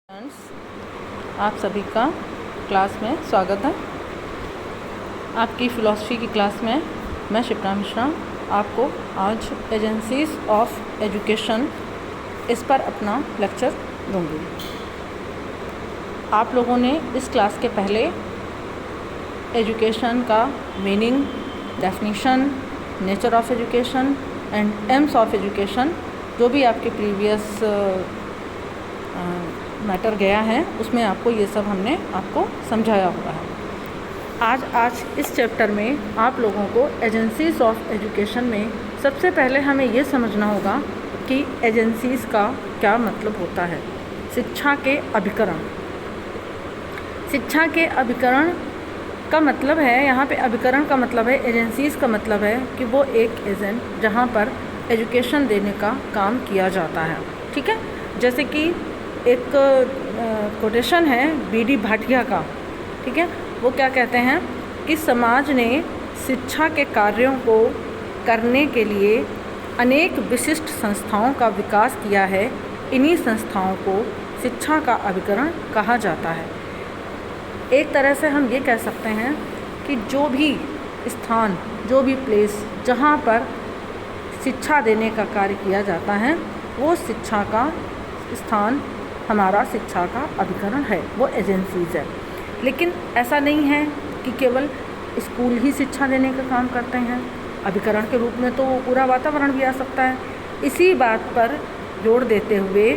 Friends, आप सभी का क्लास में स्वागत है। आपकी फ़िलॉसफी की क्लास में मैं शिप्रा मिश्रा आपको आज एजेंसीज़ ऑफ एजुकेशन इस पर अपना लेक्चर दूंगी। आप लोगों ने इस क्लास के पहले एजुकेशन का meaning, definition, nature of education and AIIMS of education जो भी आपके प्रीवियस मैटर गया है उसमें आपको ये सब हमने आपको समझाया हुआ है। आज इस चैप्टर में आप लोगों को एजेंसीज़ ऑफ एजुकेशन में सबसे पहले हमें ये समझना होगा कि एजेंसीज़ का क्या मतलब होता है। शिक्षा के अभिकरण। शिक्षा के अभिकरण का मतलब है, यहाँ पे अभिकरण का मतलब है, एजेंसीज़ का मतलब है कि वो एक एजेंट जहाँ पर एजुकेशन देने का काम किया जाता है। ठीक है, जैसे कि एक कोटेशन है बीडी भाटिया का। ठीक है, वो क्या कहते हैं कि समाज ने शिक्षा के कार्यों को करने के लिए अनेक विशिष्ट संस्थाओं का विकास किया है। इन्हीं संस्थाओं को शिक्षा का अभिकरण कहा जाता है। एक तरह से हम ये कह सकते हैं कि जो भी स्थान, जो भी प्लेस जहाँ पर शिक्षा देने का कार्य किया जाता है वो शिक्षा का स्थान हमारा शिक्षा का अभिकरण है, वो एजेंसीज़ है। लेकिन ऐसा नहीं है कि केवल स्कूल ही शिक्षा देने का काम करते हैं। अभिकरण के रूप में तो पूरा वातावरण भी आ सकता है। इसी बात पर जोर देते हुए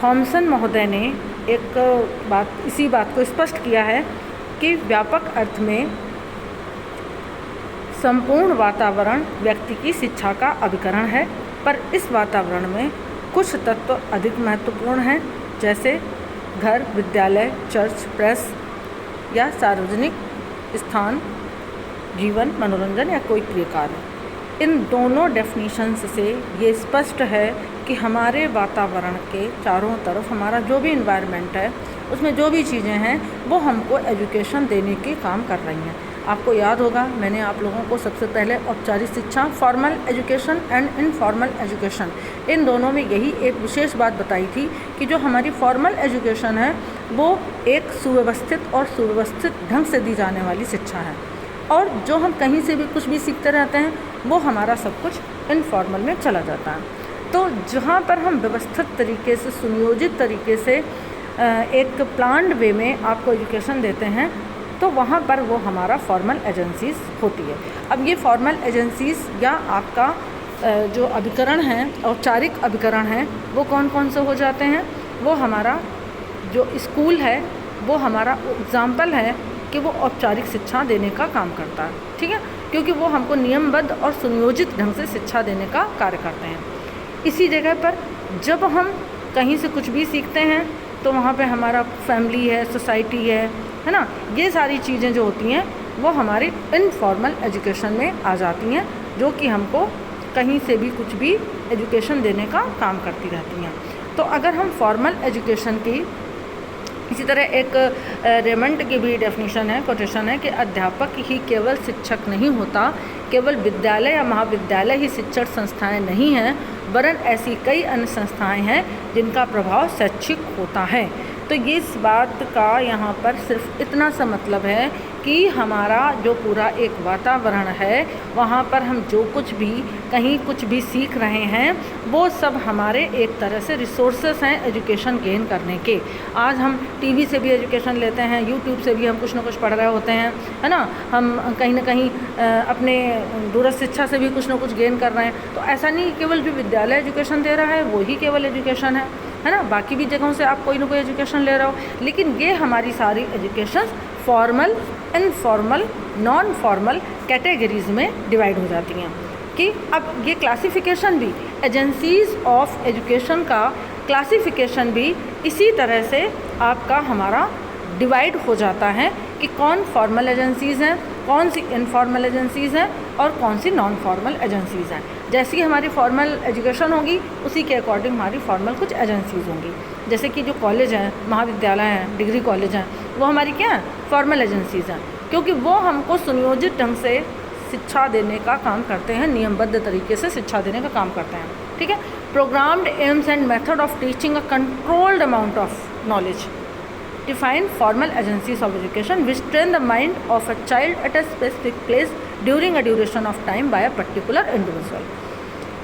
थॉमसन महोदय ने इसी बात को स्पष्ट किया है कि व्यापक अर्थ में संपूर्ण वातावरण व्यक्ति की शिक्षा का अभिकरण है, पर इस वातावरण में कुछ तत्व अधिक महत्वपूर्ण हैं, जैसे घर, विद्यालय, चर्च, प्रेस या सार्वजनिक स्थान, जीवन, मनोरंजन या कोई प्रिय कार्य। इन दोनों डेफिनेशंस से ये स्पष्ट है कि हमारे वातावरण के चारों तरफ हमारा जो भी इन्वायरमेंट है उसमें जो भी चीज़ें हैं वो हमको एजुकेशन देने के काम कर रही हैं। आपको याद होगा मैंने आप लोगों को सबसे पहले औपचारिक शिक्षा, formal education and informal education, इन दोनों में यही एक विशेष बात बताई थी कि जो हमारी फॉर्मल एजुकेशन है वो एक सुव्यवस्थित और सुव्यवस्थित ढंग से दी जाने वाली शिक्षा है, और जो हम कहीं से भी कुछ भी सीखते रहते हैं वो हमारा सब कुछ इनफॉर्मल में चला जाता है। तो जहाँ पर हम व्यवस्थित तरीके से, सुनियोजित तरीके से एक प्लान्ड वे में आपको एजुकेशन देते हैं तो वहाँ पर वो हमारा फॉर्मल एजेंसीज़ होती है। अब ये फॉर्मल एजेंसीज़ या आपका जो अभिकरण है, औपचारिक अभिकरण है, वो कौन कौन से हो जाते हैं। वो हमारा जो स्कूल है वो हमारा एग्जाम्पल है कि वो औपचारिक शिक्षा देने का काम करता है। ठीक है, क्योंकि वो हमको नियमबद्ध और सुनियोजित ढंग से शिक्षा देने का कार्य करते हैं। इसी जगह पर जब हम कहीं से कुछ भी सीखते हैं तो वहाँ पे हमारा फैमिली है, सोसाइटी है ना, ये सारी चीज़ें जो होती हैं वो हमारी इनफॉर्मल एजुकेशन में आ जाती हैं, जो कि हमको कहीं से भी कुछ भी एजुकेशन देने का काम करती रहती हैं। तो अगर हम फॉर्मल एजुकेशन की, इसी तरह एक रेमंड की भी डेफिनेशन है, कोटेशन है कि अध्यापक ही केवल शिक्षक नहीं होता, केवल विद्यालय या महाविद्यालय ही शिक्षण संस्थाएं नहीं हैं, वरन ऐसी कई अन्य संस्थाएं हैं जिनका प्रभाव शैक्षिक होता है। तो ये इस बात का यहाँ पर सिर्फ इतना सा मतलब है कि हमारा जो पूरा एक वातावरण है वहाँ पर हम जो कुछ भी कहीं कुछ भी सीख रहे हैं वो सब हमारे एक तरह से रिसोर्सेस हैं एजुकेशन गेन करने के। आज हम टीवी से भी एजुकेशन लेते हैं, यूट्यूब से भी हम कुछ ना कुछ पढ़ रहे होते हैं, है ना। हम कहीं ना कहीं अपने दूरस्थ शिक्षा से भी कुछ ना कुछ गेन कर रहे हैं। तो ऐसा नहीं केवल जो विद्यालय एजुकेशन दे रहा है वो ही केवल एजुकेशन है ना। बाकी भी जगहों से आप कोई ना कोई एजुकेशन ले रहे हो, लेकिन ये हमारी सारी education formal, informal, non formal categories में डिवाइड हो जाती हैं। कि अब ये क्लासिफिकेशन भी, एजेंसीज़ ऑफ एजुकेशन का क्लासिफिकेशन भी इसी तरह से आपका हमारा डिवाइड हो जाता है कि कौन फॉर्मल एजेंसीज़ हैं, कौन सी इनफॉर्मल एजेंसीज़ हैं और कौन सी नॉन फॉर्मल एजेंसीज़ हैं। जैसी हमारी फॉर्मल एजुकेशन होगी उसी के अकॉर्डिंग हमारी फॉर्मल कुछ एजेंसीज़ होंगी। जैसे कि जो कॉलेज हैं, महाविद्यालय हैं, डिग्री कॉलेज हैं, वो हमारी क्या हैं, फॉर्मल एजेंसीज़ हैं, क्योंकि वो हमको सुनियोजित ढंग से शिक्षा देने का काम करते हैं, नियमबद्ध तरीके से शिक्षा देने का काम करते हैं। ठीक है, Programmed aims and method of teaching a controlled amount of knowledge. Define formal agencies of education which train the mind of a child at a specific place during a duration of time by a particular individual.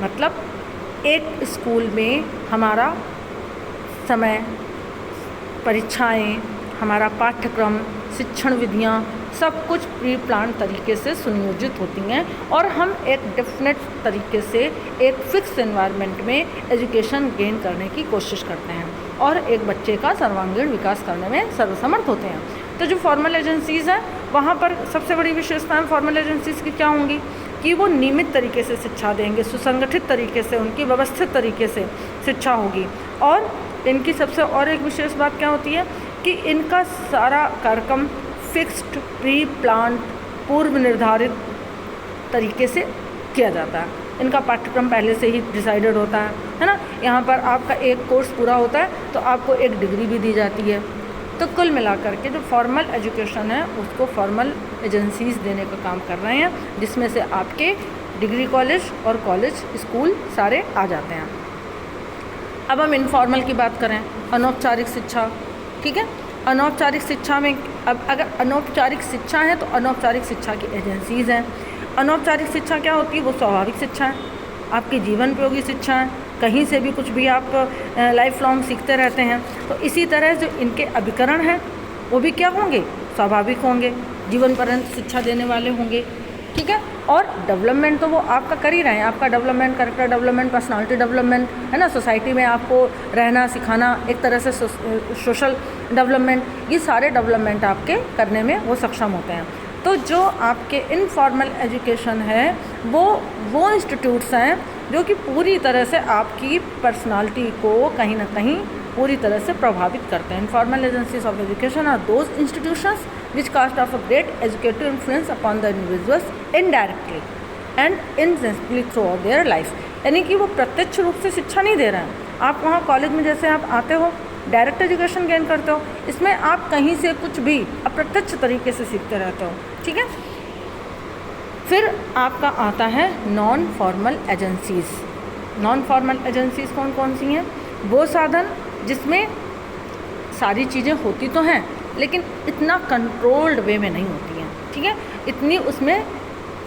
मतलब एक school में हमारा समय, परीक्षाएं, हमारा पाठ्यक्रम, शिक्षण विधियाँ सब कुछ प्री प्लान तरीके से सुनियोजित होती हैं और हम एक डेफिनेट तरीके से एक फिक्स एनवायरनमेंट में एजुकेशन गेन करने की कोशिश करते हैं और एक बच्चे का सर्वांगीण विकास करने में सर्वसमर्थ होते हैं। तो जो फॉर्मल एजेंसीज़ हैं वहाँ पर सबसे बड़ी विशेषताएं फॉर्मल एजेंसीज़ की क्या होंगी कि वो नियमित तरीके से शिक्षा देंगे, सुसंगठित तरीके से, उनकी व्यवस्थित तरीके से शिक्षा होगी। और इनकी सबसे और एक विशेष बात क्या होती है कि इनका सारा कार्यक्रम फिक्स्ड, प्री प्लान, पूर्व निर्धारित तरीके से किया जाता है। इनका पाठ्यक्रम पहले से ही डिसाइडेड होता है ना। यहाँ पर आपका एक कोर्स पूरा होता है तो आपको एक डिग्री भी दी जाती है। तो कुल मिलाकर के जो फॉर्मल एजुकेशन है उसको फॉर्मल एजेंसीज़ देने का काम कर रहे हैं, जिसमें से आपके डिग्री कॉलेज और कॉलेज स्कूल सारे आ जाते हैं। अब हम इनफॉर्मल की बात करें, अनौपचारिक शिक्षा, ठीक है। अनौपचारिक शिक्षा में अब अगर अनौपचारिक शिक्षा है तो अनौपचारिक शिक्षा की एजेंसीज़ हैं। अनौपचारिक शिक्षा क्या होती है? वो स्वाभाविक शिक्षा है, आपकी जीवन उपयोगी शिक्षा है, कहीं से भी कुछ भी आप लाइफ लॉन्ग सीखते रहते हैं। तो इसी तरह जो इनके अभिकरण हैं वो भी क्या होंगे? स्वाभाविक होंगे, जीवन पर्यंत शिक्षा देने वाले होंगे, ठीक है। और डेवलपमेंट तो वो आपका कर ही रहे हैं, आपका development, character development, personality development, है ना, सोसाइटी में आपको रहना सिखाना, एक तरह से सोशल डेवलपमेंट, ये सारे डेवलपमेंट आपके करने में वो सक्षम होते हैं। तो जो आपके इनफॉर्मल एजुकेशन है वो इंस्टीट्यूट्स हैं जो कि पूरी तरह से आपकी पर्सनालिटी को कहीं ना कहीं पूरी तरह से प्रभावित करते हैं। Informal agencies of education are those institutions which cast of a great educative influence upon the individuals indirectly and insensibly throughout their life। यानी कि वो प्रत्यक्ष रूप से शिक्षा नहीं दे रहे हैं। आप वहाँ कॉलेज में जैसे आप आते हो डायरेक्ट एजुकेशन गेन करते हो, इसमें आप कहीं से कुछ भी अप्रत्यक्ष तरीके से सीखते रहते हो, ठीक है। फिर आपका आता है non formal agencies. Non formal agencies कौन कौन सी हैं? वो साधन जिसमें सारी चीज़ें होती तो हैं लेकिन इतना कंट्रोल्ड वे में नहीं होती हैं, ठीक है। इतनी उसमें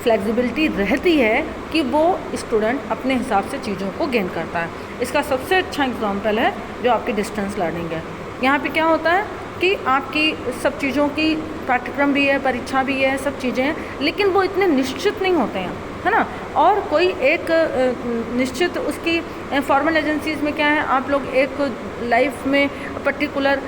फ्लेक्सिबिलिटी रहती है कि वो स्टूडेंट अपने हिसाब से चीज़ों को गेन करता है। इसका सबसे अच्छा एग्जांपल है जो आपकी डिस्टेंस लर्निंग है। यहाँ पे क्या होता है कि आपकी सब चीज़ों की पाठ्यक्रम भी है, परीक्षा भी है, सब चीज़ें हैं, लेकिन वो इतने निश्चित नहीं होते हैं, है ना। और कोई एक निश्चित उसकी फॉर्मल एजेंसीज़ में क्या है, आप लोग एक लाइफ में पर्टिकुलर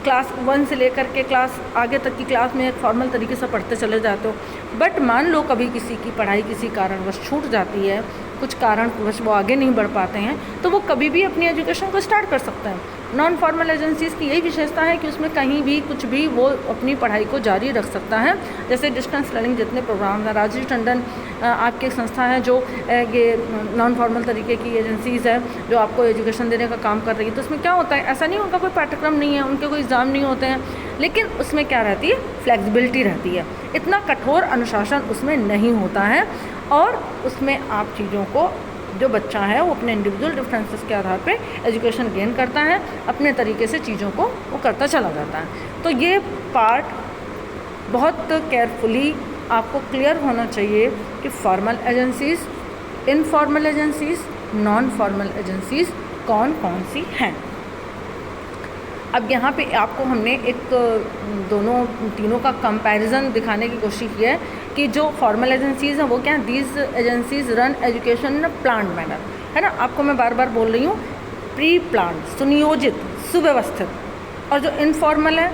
क्लास 1 से लेकर के क्लास आगे तक की क्लास में एक फॉर्मल तरीके से पढ़ते चले जाते हो। बट मान लो कभी किसी की पढ़ाई किसी कारणवश छूट जाती है, कुछ कारणवश वो आगे नहीं बढ़ पाते हैं, तो वो कभी भी अपनी एजुकेशन को स्टार्ट कर सकते हैं। नॉन फॉर्मल एजेंसीज़ की यही विशेषता है कि उसमें कहीं भी कुछ भी वो अपनी पढ़ाई को जारी रख सकता है। जैसे डिस्टेंस लर्निंग जितने प्रोग्राम हैं, राजीव टंडन आपकी एक संस्था है जो ये नॉन फॉर्मल तरीके की एजेंसीज़ है जो आपको एजुकेशन देने का काम कर रही है। तो उसमें क्या होता है, ऐसा नहीं उनका कोई पाठ्यक्रम नहीं है, उनके कोई एग्ज़ाम नहीं होते हैं, लेकिन उसमें क्या रहती है, फ्लेक्सिबिलिटी रहती है। इतना कठोर अनुशासन उसमें नहीं होता है और उसमें आप चीज़ों को, जो बच्चा है वो अपने इंडिविजुअल डिफरेंसेस के आधार पे एजुकेशन गेन करता है, अपने तरीके से चीज़ों को वो करता चला जाता है। तो ये पार्ट बहुत केयरफुली आपको क्लियर होना चाहिए कि formal agencies, informal agencies, non formal agencies कौन कौन सी हैं। अब यहाँ पे आपको हमने एक दोनों तीनों का कंपैरिजन दिखाने की कोशिश की है कि जो फॉर्मल एजेंसीज़ हैं वो क्या हैं, these agencies run education in a planned manner, है ना। आपको मैं बार बार बोल रही हूँ, प्री प्लान, सुनियोजित, सुव्यवस्थित। और जो इनफॉर्मल है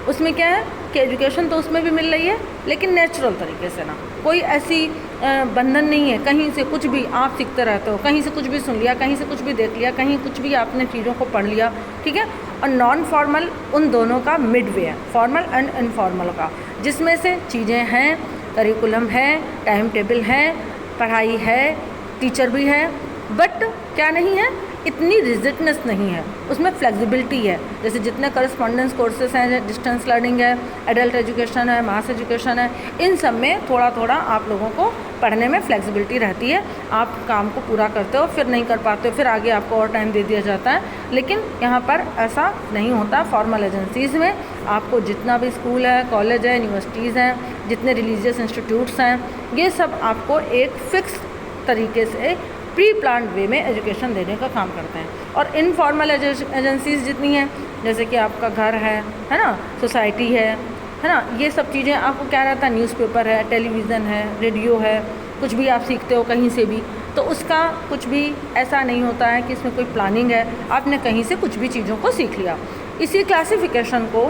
उसमें क्या है कि एजुकेशन तो उसमें भी मिल रही है लेकिन नेचुरल तरीके से ना, कोई ऐसी बंधन नहीं है, कहीं से कुछ भी आप सीखते रहते हो, कहीं से कुछ भी सुन लिया, कहीं से कुछ भी देख लिया, कहीं कुछ भी आपने चीज़ों को पढ़ लिया, ठीक है। और नॉन फॉर्मल उन दोनों का मिडवे है, फॉर्मल एंड इनफॉर्मल का, जिसमें से चीज़ें हैं, करिकुलम है, टाइम टेबल है, पढ़ाई है, टीचर भी है, बट क्या नहीं है, इतनी रिजिडनेस नहीं है, उसमें फ्लेक्सिबिलिटी है। जैसे जितने करस्पॉन्डेंस कोर्सेज हैं, डिस्टेंस लर्निंग है, एडल्ट एजुकेशन है, मास एजुकेशन है, इन सब में थोड़ा थोड़ा आप लोगों को पढ़ने में फ्लेक्सिबिलिटी रहती है। आप काम को पूरा करते हो, फिर नहीं कर पाते हो, फिर आगे आपको और टाइम दे दिया जाता है। लेकिन यहाँ पर ऐसा नहीं होता। फॉर्मल एजेंसीज़ में आपको जितना भी स्कूल है, कॉलेज है, यूनिवर्सिटीज़ हैं, जितने रिलीजियस इंस्टीट्यूट्स हैं, ये सब आपको एक फ़िक्स तरीके से प्री प्लान्ड वे में एजुकेशन देने का काम करते हैं। और इनफॉर्मल एजेंसीज़ जितनी हैं, जैसे कि आपका घर है ना, सोसाइटी है ना, ये सब चीज़ें आपको क्या रहता है, न्यूज़पेपर है, टेलीविज़न है, रेडियो है, कुछ भी आप सीखते हो कहीं से भी, तो उसका कुछ भी ऐसा नहीं होता है कि इसमें कोई प्लानिंग है, आपने कहीं से कुछ भी चीज़ों को सीख लिया। इसी क्लासिफिकेशन को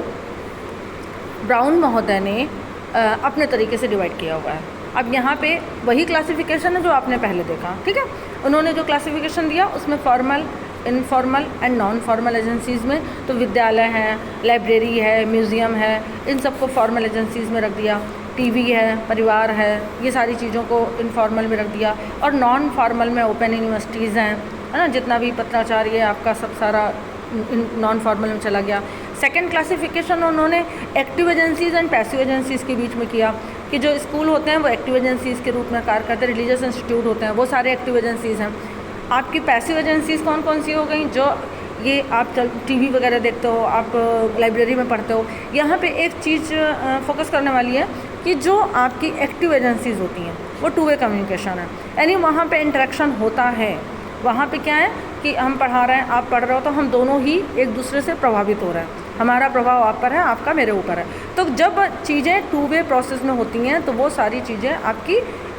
ब्राउन महोदय ने अपने तरीके से डिवाइड किया हुआ है। अब यहाँ पे वही क्लासिफिकेशन है जो आपने पहले देखा, ठीक है। उन्होंने जो क्लासिफिकेशन दिया उसमें formal, informal and non formal agencies में तो विद्यालय हैं, लाइब्रेरी है, म्यूज़ियम है, इन सबको फॉर्मल एजेंसीज़ में रख दिया। टीवी है, परिवार है, ये सारी चीज़ों को इनफॉर्मल में रख दिया। और नॉन फॉर्मल में ओपन यूनिवर्सिटीज़ हैं, है ना, जितना भी पत्राचार्य आपका सब सारा नॉन फॉर्मल में चला गया। सेकंड क्लासिफिकेशन उन्होंने active agencies and passive agencies के बीच में किया कि जो स्कूल होते हैं वो एक्टिव एजेंसीज़ के रूप में कार्य करते हैं, रिलीजियस इंस्टीट्यूट होते हैं वो सारे एक्टिव एजेंसीज़ हैं। आपकी पैसिव एजेंसीज़ कौन कौन सी हो गई, जो ये आप टीवी वगैरह देखते हो, आप लाइब्रेरी में पढ़ते हो। यहाँ पे एक चीज़ फोकस करने वाली है कि जो आपकी एक्टिव एजेंसीज़ होती हैं वो टू वे कम्युनिकेशन है, यानी वहाँ पे इंटरेक्शन होता है। वहाँ पे क्या है कि हम पढ़ा रहे हैं, आप पढ़ रहे हो, तो हम दोनों ही एक दूसरे से प्रभावित हो रहे हैं। हमारा प्रभाव आप पर है, आपका मेरे ऊपर है। तो जब चीज़ें टू वे प्रोसेस में होती हैं तो वो सारी चीज़ें आपकी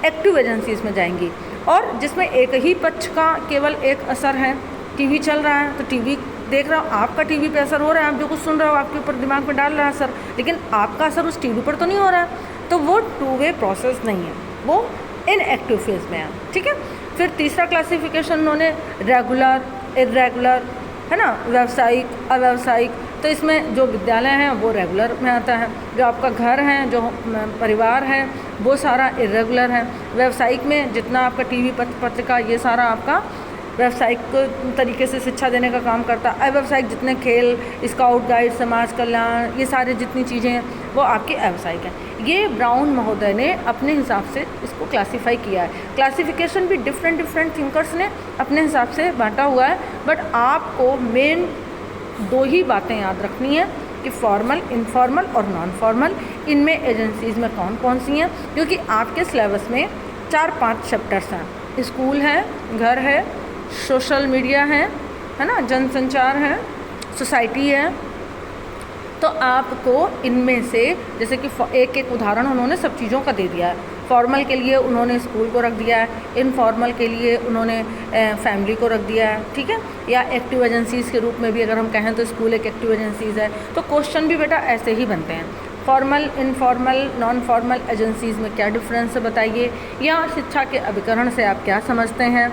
एक्टिव एजेंसीज़ में जाएंगी। और जिसमें एक ही पक्ष का केवल एक असर है, टीवी चल रहा है तो टीवी देख रहा हो, आपका टीवी पे असर हो रहा है, आप जो कुछ सुन रहे हो आपके ऊपर दिमाग में डाल रहा है असर, लेकिन आपका असर उस टीवी पर तो नहीं हो रहा है। तो वो टू वे प्रोसेस नहीं है, वो इनएक्टिव फेज में है, ठीक है। फिर तीसरा क्लासिफिकेशन उन्होंने रेगुलर, इरेगुलर, है ना, व्यावसायिक, अव्यावसायिक। तो इसमें जो विद्यालय हैं वो रेगुलर में आता है, जो आपका घर है, जो परिवार है, वो सारा इरेगुलर है। व्यावसायिक में जितना आपका टीवी पत्रिका, ये सारा आपका व्यावसायिक तरीके से शिक्षा देने का काम करता है। अव्यावसायिक जितने खेल, स्काउट गाइड, समाज कल्याण, ये सारे जितनी चीज़ें हैं वो आपकी अव्यावसायिक हैं। ये ब्राउन महोदय ने अपने हिसाब से इसको क्लासीफाई किया है। क्लासिफिकेशन भी डिफरेंट थिंकर्स ने अपने हिसाब से बांटा हुआ है, बट आपको मेन दो ही बातें याद रखनी है कि फॉर्मल, इनफॉर्मल और नॉन फॉर्मल, इनमें एजेंसीज़ में कौन कौन सी हैं, क्योंकि आपके सिलेबस में 4-5 चैप्टर्स हैं। स्कूल है, घर है, सोशल मीडिया है ना, जनसंचार है, सोसाइटी है। तो आपको इनमें से जैसे कि एक एक उदाहरण उन्होंने सब चीज़ों का दे दिया है। फॉर्मल के लिए उन्होंने स्कूल को रख दिया है, इनफॉर्मल के लिए उन्होंने फैमिली को रख दिया है, ठीक है। या एक्टिव एजेंसीज़ के रूप में भी अगर हम कहें तो स्कूल एक एक्टिव एजेंसीज़ है। तो क्वेश्चन भी बेटा ऐसे ही बनते हैं। Formal, informal, non formal agencies में क्या डिफरेंस है बताइए, या शिक्षा के अभिकरण से आप क्या समझते हैं।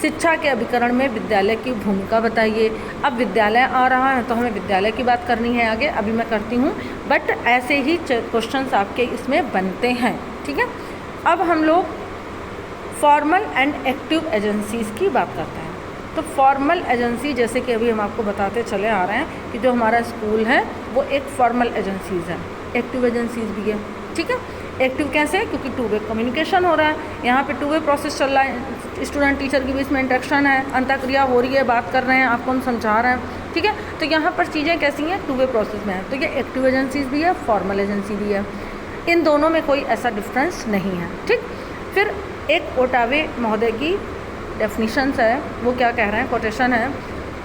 शिक्षा के अभिकरण में विद्यालय की भूमिका बताइए। अब विद्यालय आ रहा है तो हमें विद्यालय की बात करनी है आगे, अभी मैं करती हूँ, बट ऐसे ही क्वेश्चंस आपके इसमें बनते हैं, ठीक है। अब हम लोग फॉर्मल एंड एक्टिव एजेंसीज़ की बात करते हैं। तो फॉर्मल एजेंसी, जैसे कि अभी हम आपको बताते चले आ रहे हैं कि जो हमारा स्कूल है वो एक फॉर्मल एजेंसीज़ है, एक्टिव एजेंसीज़ भी है, ठीक है। एक्टिव कैसे, क्योंकि टू वे कम्युनिकेशन हो रहा है, यहाँ पे टू वे प्रोसेस चल रहा है, स्टूडेंट टीचर के बीच में इंटरेक्शन है, अंतःक्रिया हो रही है, बात कर रहे हैं, आपको हम समझा रहे हैं, ठीक है। तो यहाँ पर चीज़ें कैसी हैं, टू वे प्रोसेस में है। तो ये एक्टिव एजेंसीज़ भी है, फॉर्मल एजेंसी भी है, इन दोनों में कोई ऐसा डिफरेंस नहीं है, ठीक। फिर एक ओटावे महोदय की डेफिनेशंस है, वो क्या कह रहे हैं, कोटेशन है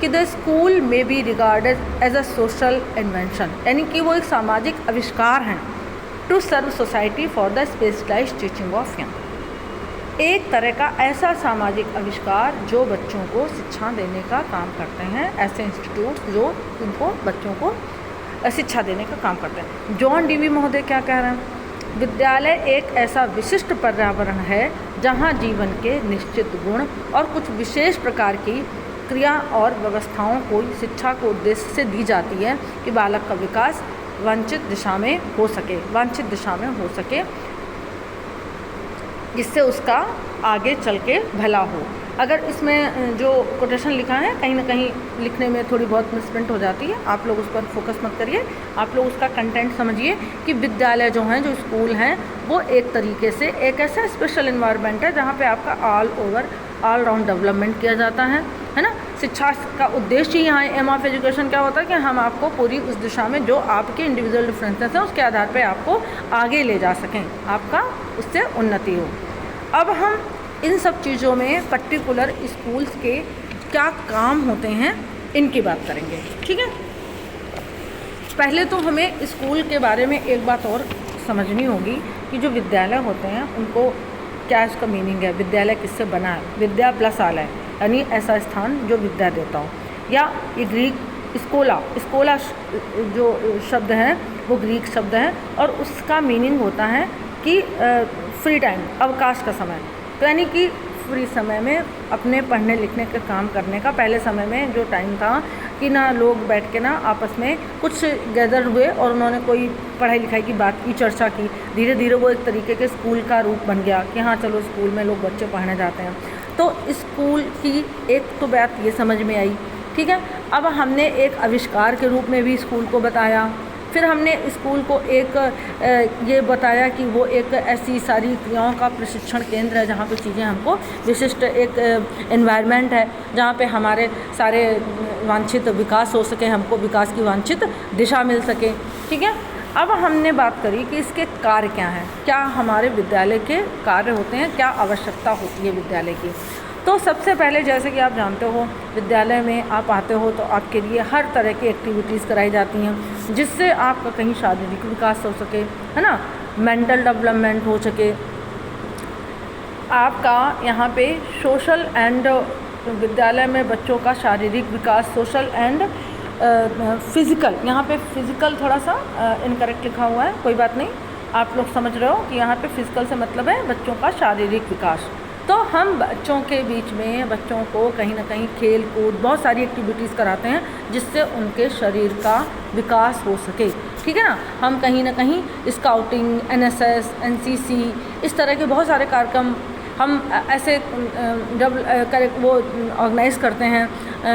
कि the school may be regarded as a social invention, यानी कि वो एक सामाजिक आविष्कार हैं, to serve society for the specialised teaching of young. एक तरह का ऐसा सामाजिक आविष्कार जो बच्चों को शिक्षा देने का काम करते हैं, ऐसे इंस्टीट्यूट जो उनको बच्चों को शिक्षा देने का काम करते हैं। जॉन डीवी महोदय क्या कह रहे हैं, विद्यालय एक ऐसा विशिष्ट पर्यावरण है जहाँ जीवन के निश्चित गुण और कुछ विशेष प्रकार की क्रिया और व्यवस्थाओं को शिक्षा को उद्देश्य से दी जाती है कि बालक का विकास वांछित दिशा में हो सके, जिससे उसका आगे चल के भला हो। अगर इसमें जो कोटेशन लिखा है कहीं ना कहीं लिखने में थोड़ी बहुत मिसप्रिंट हो जाती है, आप लोग उस पर फोकस मत करिए, आप लोग उसका कंटेंट समझिए कि विद्यालय जो हैं, जो स्कूल हैं, वो एक तरीके से एक ऐसा स्पेशल इन्वायरमेंट है जहाँ पे आपका ऑल राउंड डेवलपमेंट किया जाता है ना। शिक्षा का उद्देश्य ही यहाँ एम ऑफ एजुकेशन क्या होता है कि हम आपको पूरी उस दिशा में जो आपके इंडिविजुअल डिफरेंसेस हैं उसके आधार पे आपको आगे ले जा सकें, आपका उससे उन्नति हो। अब हम इन सब चीज़ों में पर्टिकुलर स्कूल्स के क्या काम होते हैं इनकी बात करेंगे, ठीक है। पहले तो हमें स्कूल के बारे में एक बात और समझनी होगी कि जो विद्यालय होते हैं उनको क्या इसका मीनिंग है, विद्यालय किससे बना है। विद्या प्लस आलय यानी ऐसा स्थान जो विद्या देता हो, या ये ग्रीक स्कोला जो शब्द है वो ग्रीक शब्द है और उसका मीनिंग होता है कि फ्री टाइम, अवकाश का समय। तो यानी कि फ्री समय में अपने पढ़ने लिखने का काम करने का, पहले समय में जो टाइम था कि ना लोग बैठ के ना आपस में कुछ गैदर हुए और उन्होंने कोई पढ़ाई लिखाई की बात की, चर्चा की, धीरे धीरे वो एक तरीके के स्कूल का रूप बन गया कि हाँ चलो स्कूल में लोग बच्चे पढ़ने जाते हैं। तो स्कूल की एक तो बात ये समझ में आई, ठीक है। अब हमने एक आविष्कार के रूप में भी स्कूल को बताया, फिर हमने स्कूल को एक ये बताया कि वो एक ऐसी सारी क्रियाओं का प्रशिक्षण केंद्र है जहाँ पे चीज़ें हमको विशिष्ट एक एनवायरनमेंट है जहाँ पे हमारे सारे वांछित विकास हो सके, हमको विकास की वांछित दिशा मिल सके, ठीक है। अब हमने बात करी कि इसके कार्य क्या हैं, क्या हमारे विद्यालय के कार्य होते हैं, क्या आवश्यकता होती है विद्यालय की। तो सबसे पहले जैसे कि आप जानते हो विद्यालय में आप आते हो तो आपके लिए हर तरह की एक्टिविटीज़ कराई जाती हैं जिससे आपका कहीं शारीरिक विकास हो सके, है ना, मेंटल डेवलपमेंट हो सके, आपका यहाँ पे सोशल एंड विद्यालय में बच्चों का शारीरिक विकास, सोशल एंड फिज़िकल, यहाँ पे फिज़िकल थोड़ा सा इनकरेक्ट लिखा हुआ है, कोई बात नहीं, आप लोग समझ रहे हो कि यहाँ पे फिज़िकल से मतलब है बच्चों का शारीरिक विकास। तो हम बच्चों के बीच में बच्चों को कहीं ना कहीं खेल कूद बहुत सारी एक्टिविटीज़ कराते हैं जिससे उनके शरीर का विकास हो सके, ठीक है ना। हम कहीं ना कहीं स्काउटिंग, एनएसएस, एनसीसी, इस तरह के बहुत सारे कार्यक्रम हम ऐसे जब वो ऑर्गेनाइज़ करते हैं,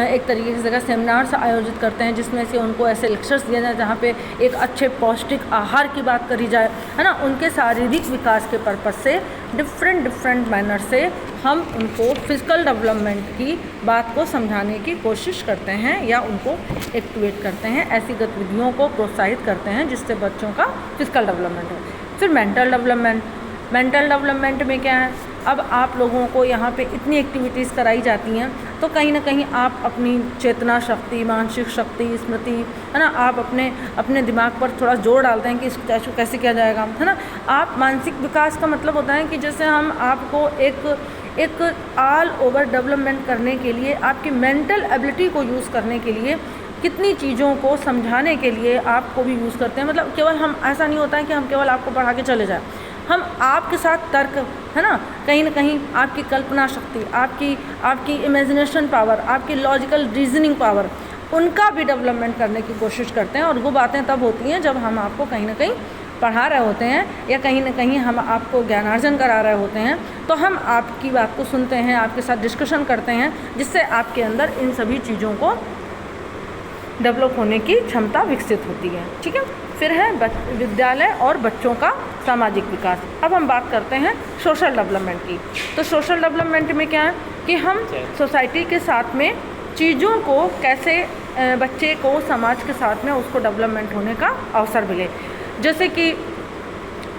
एक तरीके की जगह सेमिनार्स आयोजित करते हैं जिसमें से उनको ऐसे लेक्चर्स दिए जाए जहाँ पे एक अच्छे पौष्टिक आहार की बात करी जाए, है ना। उनके शारीरिक विकास के पर्पज़ से डिफरेंट मैनर से हम उनको फिज़िकल डेवलपमेंट की बात को समझाने की कोशिश करते हैं या उनको एक्टिवेट करते हैं, ऐसी गतिविधियों को प्रोत्साहित करते हैं जिससे बच्चों का फिज़िकल डेवलपमेंट हो। फिर मेंटल डेवलपमेंट में क्या है, अब आप लोगों को यहाँ पे इतनी एक्टिविटीज़ कराई जाती हैं तो कहीं ना कहीं आप अपनी चेतना शक्ति, मानसिक शक्ति, स्मृति, है ना, आप अपने दिमाग पर थोड़ा जोर डालते हैं कि इसको कैसे किया जाएगा, है ना। आप मानसिक विकास का मतलब होता है कि जैसे हम आपको एक ऑल ओवर डेवलपमेंट करने के लिए, आपकी मेंटल एबिलिटी को यूज़ करने के लिए, कितनी चीज़ों को समझाने के लिए आपको भी यूज़ करते हैं। मतलब केवल हम, ऐसा नहीं होता है कि हम केवल आपको पढ़ा के चले जाएं, हम आपके साथ तर्क, है ना कहीं आपकी कल्पना शक्ति, आपकी इमेजिनेशन पावर, आपकी लॉजिकल रीजनिंग पावर, उनका भी डेवलपमेंट करने की कोशिश करते हैं। और वो बातें तब होती हैं जब हम आपको कहीं ना कहीं पढ़ा रहे होते हैं या कहीं ना कहीं हम आपको ज्ञानार्जन करा रहे होते हैं, तो हम आपकी बात को सुनते हैं, आपके साथ डिस्कशन करते हैं जिससे आपके अंदर इन सभी चीज़ों को डेवलप होने की क्षमता विकसित होती है, ठीक है। फिर है विद्यालय और बच्चों का सामाजिक विकास। अब हम बात करते हैं सोशल डेवलपमेंट की। तो सोशल डेवलपमेंट में क्या है कि हम सोसाइटी के साथ में चीज़ों को कैसे बच्चे को समाज के साथ में उसको डेवलपमेंट होने का अवसर मिले। जैसे कि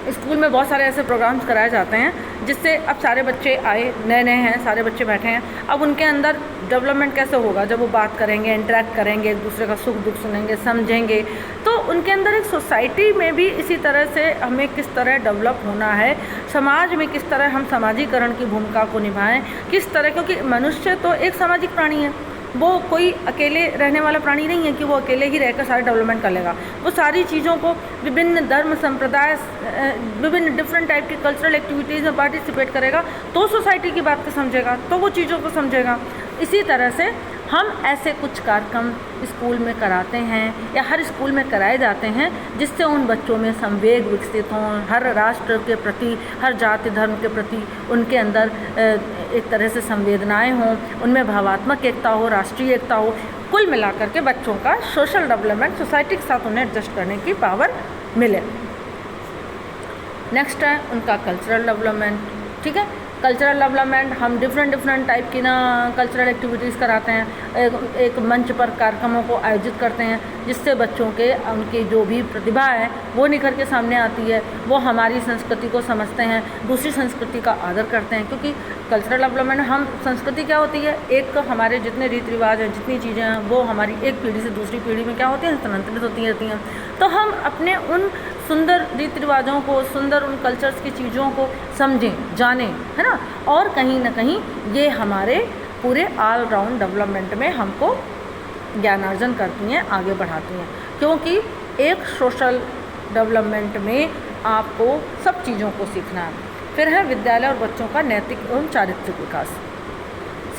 स्कूल में बहुत सारे ऐसे प्रोग्राम्स कराए जाते हैं जिससे अब सारे बच्चे आए, नए हैं, सारे बच्चे बैठे हैं, अब उनके अंदर डेवलपमेंट कैसे होगा जब वो बात करेंगे, इंटरेक्ट करेंगे, एक दूसरे का सुख दुख सुनेंगे, समझेंगे। तो उनके अंदर एक सोसाइटी में भी इसी तरह से हमें किस तरह डेवलप होना है, समाज में किस तरह हम समाजीकरण की भूमिका को निभाएं, किस तरह, क्योंकि मनुष्य तो एक सामाजिक प्राणी है, वो कोई अकेले रहने वाला प्राणी नहीं है कि वो अकेले ही रहकर सारे डेवलपमेंट कर लेगा। वो सारी चीज़ों को, विभिन्न धर्म संप्रदाय, विभिन्न डिफरेंट टाइप की कल्चरल एक्टिविटीज़ में पार्टिसिपेट करेगा तो सोसाइटी की बात को समझेगा, तो वो चीज़ों को समझेगा। इसी तरह से हम ऐसे कुछ कार्यक्रम स्कूल में कराते हैं या हर स्कूल में कराए जाते हैं जिससे उन बच्चों में संवेग विकसित हों, हर राष्ट्र के प्रति, हर जाति धर्म के प्रति उनके अंदर एक तरह से संवेदनाएं हों, उनमें भावात्मक एकता हो, राष्ट्रीय एकता हो। कुल मिलाकर के बच्चों का सोशल डेवलपमेंट, सोसाइटी के साथ उन्हें एडजस्ट करने की पावर मिले। नेक्स्ट है उनका कल्चरल डेवलपमेंट। ठीक है, कल्चरल डेवलपमेंट हम डिफरेंट टाइप की कल्चरल एक्टिविटीज़ कराते हैं, एक मंच पर कार्यक्रमों को आयोजित करते हैं जिससे बच्चों के उनकी जो भी प्रतिभा है वो निखर के सामने आती है, वो हमारी संस्कृति को समझते हैं, दूसरी संस्कृति का आदर करते हैं। क्योंकि कल्चरल डेवलपमेंट हम संस्कृति क्या होती है, एक हमारे जितने रीति रिवाज हैं, जितनी चीज़ें हैं वो हमारी एक पीढ़ी से दूसरी पीढ़ी में क्या होती हैं, स्थानांतरित होती रहती हैं। तो हम अपने उन सुंदर रीति रिवाजों को, सुंदर उन कल्चर्स की चीज़ों को समझें, जानें, है ना। और कहीं ना कहीं ये हमारे पूरे ऑल राउंड डेवलपमेंट में हमको ज्ञानार्जन करती हैं, आगे बढ़ाती हैं। क्योंकि एक सोशल डेवलपमेंट में आपको सब चीज़ों को सीखना है। फिर है विद्यालय और बच्चों का नैतिक एवं चारित्रिक विकास।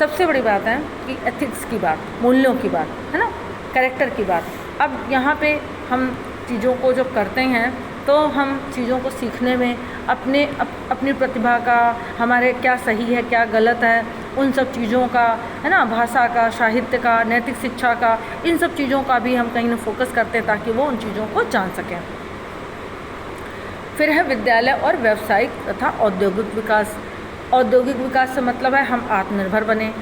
सबसे बड़ी बात है कि एथिक्स की बात, मूल्यों की बात, है ना, कैरेक्टर की बात। अब यहाँ पे हम चीज़ों को जब करते हैं तो हम चीज़ों को सीखने में अपनी प्रतिभा का, हमारे क्या सही है क्या गलत है, उन सब चीज़ों का, है ना, भाषा का, साहित्य का, नैतिक शिक्षा का, इन सब चीज़ों का भी हम कहीं ना फोकस करते हैं ताकि वो उन चीज़ों को जान सकें। फिर है विद्यालय और व्यावसायिक तथा औद्योगिक विकास। औद्योगिक विकास से मतलब है हम आत्मनिर्भर बने,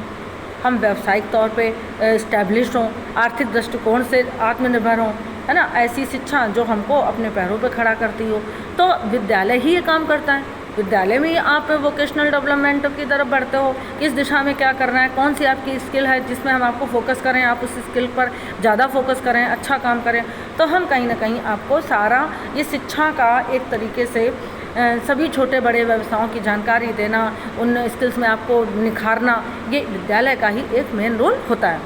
हम व्यावसायिक तौर पे इस्टेब्लिश हों, आर्थिक दृष्टिकोण से आत्मनिर्भर हों, है ना। ऐसी शिक्षा जो हमको अपने पैरों पे खड़ा करती हो, तो विद्यालय ही ये काम करता है। विद्यालय में ही आप वोकेशनल डेवलपमेंट की तरफ बढ़ते हो, किस दिशा में क्या करना है, कौन सी आपकी स्किल है जिसमें हम आपको फोकस करें, आप उस स्किल पर ज़्यादा फोकस करें, अच्छा काम करें। तो हम कहीं ना कहीं आपको सारा ये शिक्षा का एक तरीके से सभी छोटे बड़े व्यवसायों की जानकारी देना, उन स्किल्स में आपको निखारना, ये विद्यालय का ही एक मेन रोल होता है।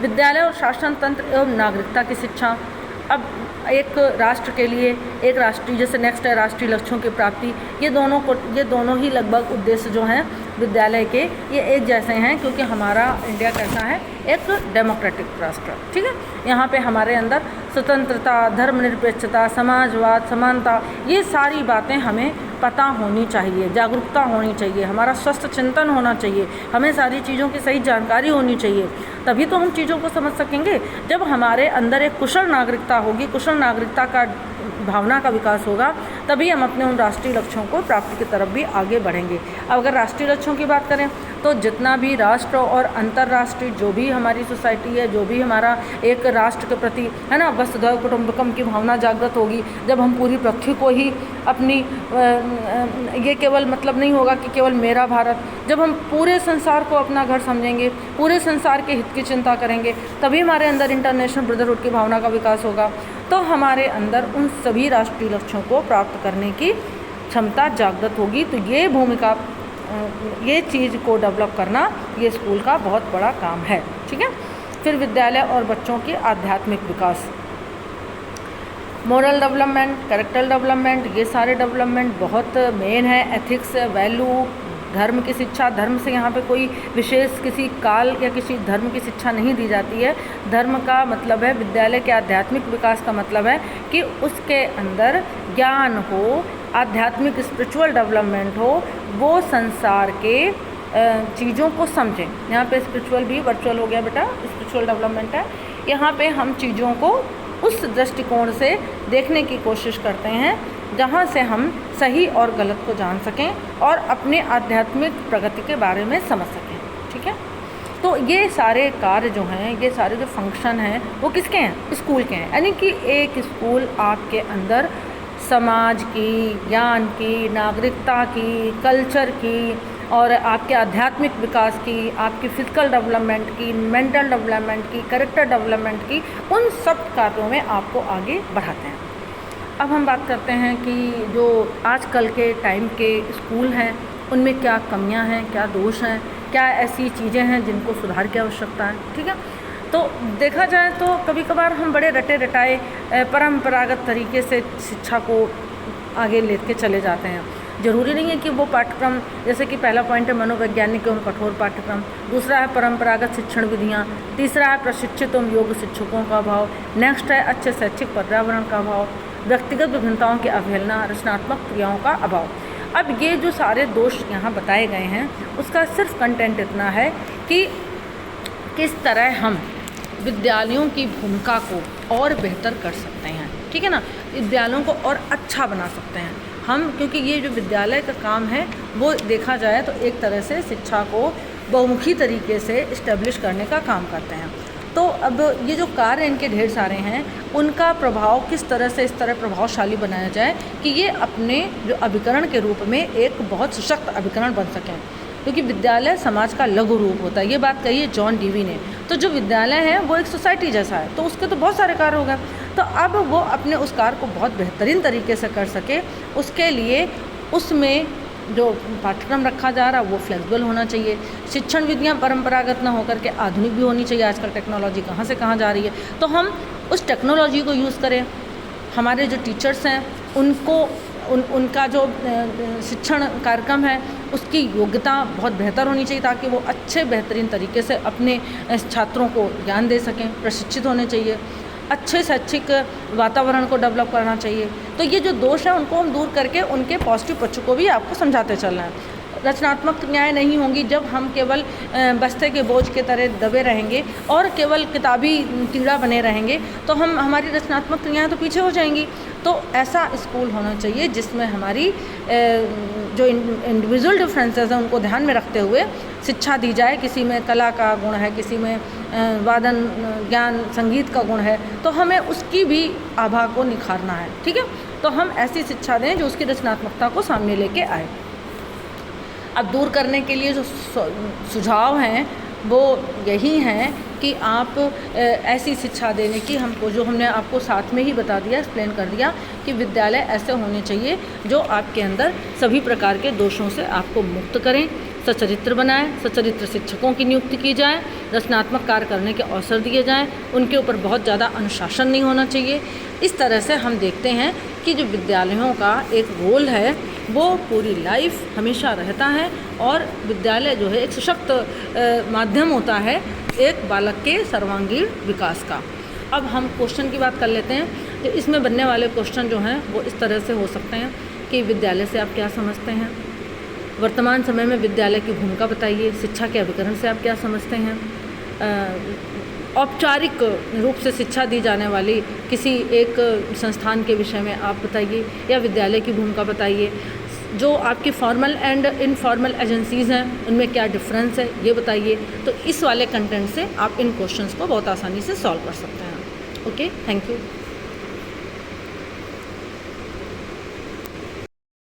विद्यालय और शासन तंत्र एवं नागरिकता की शिक्षा। अब एक राष्ट्र के लिए, एक राष्ट्रीय, जैसे नेक्स्ट है राष्ट्रीय लक्ष्यों की प्राप्ति, ये दोनों ही लगभग उद्देश्य जो हैं विद्यालय के, ये एक जैसे हैं। क्योंकि हमारा इंडिया कैसा है, एक डेमोक्रेटिक राष्ट्र। ठीक है, यहाँ पे हमारे अंदर स्वतंत्रता, धर्मनिरपेक्षता, समाजवाद, समानता, ये सारी बातें हमें पता होनी चाहिए, जागरूकता होनी चाहिए, हमारा स्वस्थ चिंतन होना चाहिए, हमें सारी चीज़ों की सही जानकारी होनी चाहिए। तभी तो हम चीज़ों को समझ सकेंगे। जब हमारे अंदर एक कुशल नागरिकता होगी, कुशल नागरिकता का भावना का विकास होगा, तभी हम अपने उन राष्ट्रीय लक्ष्यों को प्राप्ति की तरफ भी आगे बढ़ेंगे। अब अगर राष्ट्रीय लक्ष्यों की बात करें तो जितना भी राष्ट्र और अंतर्राष्ट्रीय जो भी हमारी सोसाइटी है, जो भी हमारा एक राष्ट्र के प्रति, है ना, वसुधैव कुटुंबकम की भावना जागृत होगी, जब हम पूरी पृथ्वी को ही अपनी ये केवल मतलब नहीं होगा कि केवल मेरा भारत, जब हम पूरे संसार को अपना घर समझेंगे, पूरे संसार के हित की चिंता करेंगे, तभी हमारे अंदर इंटरनेशनल ब्रदरहुड की भावना का विकास होगा। तो हमारे अंदर उन सभी राष्ट्रीय लक्ष्यों को प्राप्त करने की क्षमता जागृत होगी। तो ये भूमिका, ये चीज़ को डेवलप करना, ये स्कूल का बहुत बड़ा काम है। ठीक है। फिर विद्यालय और बच्चों के आध्यात्मिक विकास, मोरल डेवलपमेंट, कैरेक्टर डेवलपमेंट, ये सारे डेवलपमेंट बहुत मेन है। एथिक्स, वैल्यू, धर्म की शिक्षा, धर्म से यहाँ पे कोई विशेष किसी काल या किसी धर्म की शिक्षा नहीं दी जाती है। धर्म का मतलब है, विद्यालय के आध्यात्मिक विकास का मतलब है कि उसके अंदर ज्ञान हो, आध्यात्मिक स्पिरिचुअल डेवलपमेंट हो, वो संसार के चीज़ों को समझें। यहाँ पे स्पिरिचुअल भी वर्चुअल हो गया बेटा, स्पिरिचुअल डेवलपमेंट है। यहाँ पे हम चीज़ों को उस दृष्टिकोण से देखने की कोशिश करते हैं जहाँ से हम सही और गलत को जान सकें और अपने आध्यात्मिक प्रगति के बारे में समझ सकें। ठीक है। तो ये सारे कार्य जो हैं, ये सारे जो फंक्शन हैं, वो किसके हैं, स्कूल के हैं। यानी कि एक स्कूल आपके अंदर समाज की, ज्ञान की, नागरिकता की, कल्चर की और आपके आध्यात्मिक विकास की, आपकी फिजिकल डेवलपमेंट की, मेंटल डेवलपमेंट की, कैरेक्टर डेवलपमेंट की, उन सब कार्यों में आपको आगे बढ़ाते हैं। अब हम बात करते हैं कि जो आजकल के टाइम के स्कूल हैं उनमें क्या कमियां हैं, क्या दोष हैं, क्या ऐसी चीज़ें हैं जिनको सुधार की आवश्यकता है। ठीक है। तो देखा जाए तो कभी कभार हम बड़े रटे रटाए परंपरागत तरीके से शिक्षा को आगे लेके चले जाते हैं। ज़रूरी नहीं है कि वो पाठ्यक्रम, जैसे कि पहला पॉइंट है मनोवैज्ञानिक एवं कठोर पाठ्यक्रम, दूसरा है परंपरागत शिक्षण विधियाँ, तीसरा है प्रशिक्षित एवं योग्य शिक्षकों का अभाव, नेक्स्ट है अच्छे शैक्षिक पर्यावरण का अभाव, व्यक्तिगत विभिन्नताओं की अवहेलना, रचनात्मक क्रियाओं का अभाव। अब ये जो सारे दोष यहाँ बताए गए हैं उसका सिर्फ कंटेंट इतना है कि किस तरह हम विद्यालयों की भूमिका को और बेहतर कर सकते हैं, ठीक है ना, विद्यालयों को और अच्छा बना सकते हैं हम, क्योंकि ये जो विद्यालय का काम है वो देखा जाए तो एक तरह से शिक्षा को बहुमुखी तरीके से इस्टेब्लिश करने का काम करते हैं। तो अब ये जो कार्य इनके ढेर सारे हैं उनका प्रभाव किस तरह से इस तरह प्रभावशाली बनाया जाए कि ये अपने जो अभिकरण के रूप में एक बहुत सशक्त अभिकरण बन सकें, क्योंकि विद्यालय समाज का लघु रूप होता है। ये बात कही है जॉन डीवी ने। तो जो विद्यालय है वो एक सोसाइटी जैसा है, तो उसके तो बहुत सारे कार्य हो गए, तो अब वो अपने उस कार्य को बहुत बेहतरीन तरीके से कर सके, उसके लिए उसमें जो पाठ्यक्रम रखा जा रहा है वो फ्लेक्सिबल होना चाहिए। शिक्षण विधियाँ परंपरागत ना होकर के आधुनिक भी होनी चाहिए। आजकल टेक्नोलॉजी कहाँ से कहाँ जा रही है, तो हम उस टेक्नोलॉजी को यूज़ करें। हमारे जो टीचर्स हैं उनको उनका जो शिक्षण कार्यक्रम है उसकी योग्यता बहुत बेहतर होनी चाहिए, ताकि वो अच्छे बेहतरीन तरीके से अपने छात्रों को ज्ञान दे सकें। प्रशिक्षित होने चाहिए, अच्छे शैक्षिक वातावरण को डेवलप करना चाहिए। तो ये जो दोष है उनको हम दूर करके उनके पॉजिटिव पक्षों को भी आपको समझाते चलना है। रचनात्मक क्रियाएँ नहीं होंगी जब हम केवल बस्ते के बोझ के तरह दबे रहेंगे और केवल किताबी कीड़ा बने रहेंगे, तो हमारी रचनात्मक क्रियाएँ तो पीछे हो जाएंगी। तो ऐसा स्कूल होना चाहिए जिसमें हमारी जो इंडिविजुअल डिफरेंसेस हैं उनको ध्यान में रखते हुए शिक्षा दी जाए। किसी में कला का गुण है, किसी में वादन ज्ञान संगीत का गुण है, तो हमें उसकी भी आभा को निखारना है, ठीक है। तो हम ऐसी शिक्षा दें जो उसकी रचनात्मकता को सामने लेके आए। अब दूर करने के लिए जो सुझाव हैं वो यही हैं कि आप ऐसी शिक्षा देने की हमको, जो हमने आपको साथ में ही बता दिया, एक्सप्लेन कर दिया कि विद्यालय ऐसे होने चाहिए जो आपके अंदर सभी प्रकार के दोषों से आपको मुक्त करें, सचरित्र बनाएं, सचरित्र शिक्षकों की नियुक्ति की जाए, रचनात्मक कार्य करने के अवसर दिए जाएं, उनके ऊपर बहुत ज़्यादा अनुशासन नहीं होना चाहिए। इस तरह से हम देखते हैं कि जो विद्यालयों का एक रोल है वो पूरी लाइफ हमेशा रहता है, और विद्यालय जो है एक सशक्त माध्यम होता है एक बालक के सर्वांगीण विकास का। अब हम क्वेश्चन की बात कर लेते हैं। तो इसमें बनने वाले क्वेश्चन जो हैं वो इस तरह से हो सकते हैं कि विद्यालय से आप क्या समझते हैं, वर्तमान समय में विद्यालय की भूमिका बताइए, शिक्षा के अभिकरण से आप क्या समझते हैं, औपचारिक रूप से शिक्षा दी जाने वाली किसी एक संस्थान के विषय में आप बताइए, या विद्यालय की भूमिका बताइए। जो आपकी फॉर्मल एंड इनफॉर्मल एजेंसीज़ हैं उनमें क्या डिफरेंस है ये बताइए। तो इस वाले कंटेंट से आप इन क्वेश्चंस को बहुत आसानी से सॉल्व कर सकते हैं। Okay, thank you.